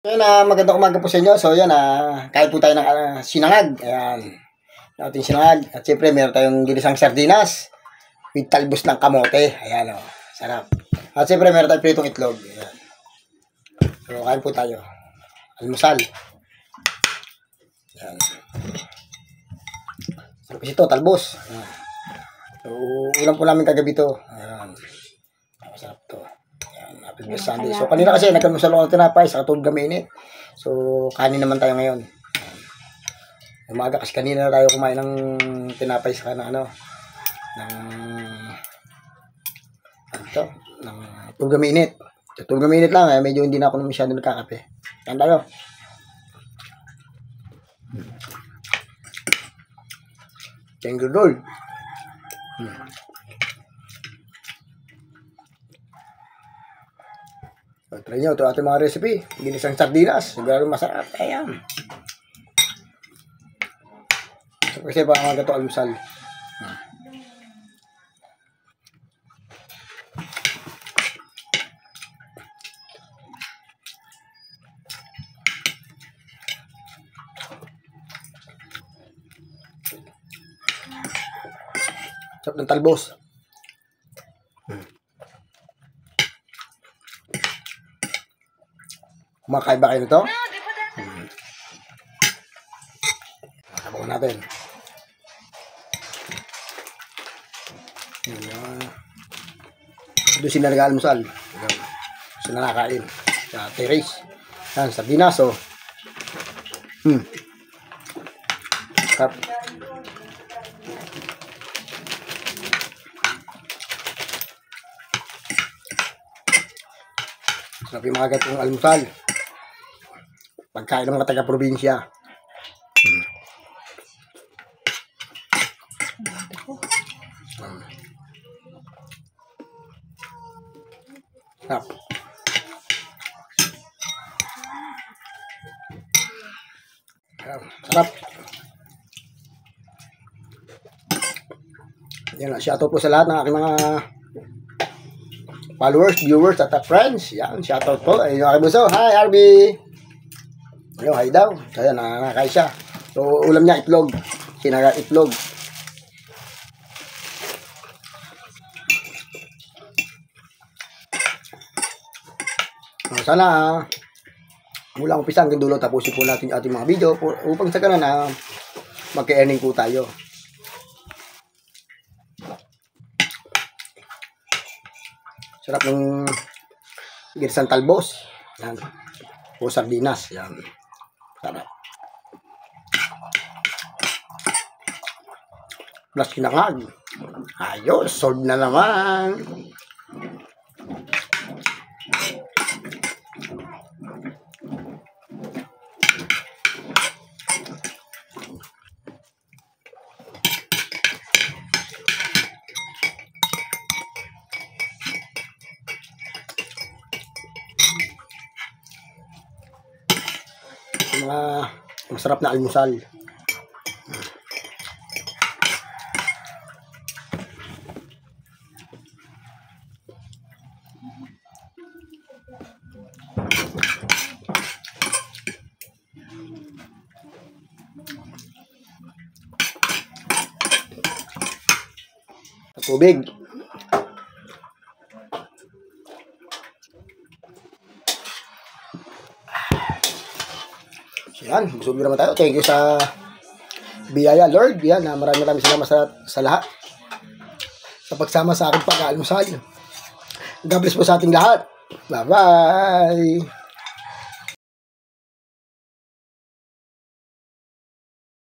So, magandang umaga po sa inyo. So, yan, kain po tayo ng sinangag. Ayan. Ating sinangag. At siyempre, meron tayong ginisang sardinas with talbos ng kamote. Ayan, o. Sarap. At siyempre, meron tayong pritong itlog. Ayan. So, kain po tayo. Almusal. Ayan. Sarap ito, talbos. Ayan. So, ulam po namin kagabi to. Ayan. Masarap to. Happy Sunday. So, kanina kasi nagkamusal ako ng tinapay sa katulog kami init. So, kanin naman tayo ngayon. Umaga kasi kanina na tayo kumain ng tinapay sa ng tulog kami init. So, tulog kami init lang. Medyo hindi na ako masyado nagkakape. Yan tayo. Thank you, Lord. So, try nyo ito ating mga recipe. Ginisang sardinas. Siguro masarap. Ayan. So, kasi pa mga gato almusal. Sarap ng talbos. Kumakain ba kayo nito? Tabaw natin. Doon sila nag-almusal. Sila nakain. Sa terrace. Yan, sardinas, oh. Sarap. Sarap yung mga gatong almusal. Pagkain ng mga taga-probinsya. Sarap. Sarap. Yan, shoutout po sa lahat ng aking mga followers, viewers, at friends. Yan, shoutout po. Ayun yung aking buso. Hi, RB! Ayun, hi daw. So, yan, nakakain siya. So, ulam niya, itlog. Sinaga itlog. So, sana, mula umpisa hanggang dulo, tapusin po natin yung ating mga video upang sa kanan na magka-earning po tayo. Sarap ng ginisang talbos. Yan. O sardinas. Yan. Sarap. Plus kinangag. Ayos. Solve na naman. Mga masarap na almusal. Tubig. Yan, busog naman tayo. Thank you sa biyaya, Lord. Yan, maraming salamat sa lahat. Sa pagsama sa aking pag-aalmusal. God bless po sa ating lahat. Bye-bye!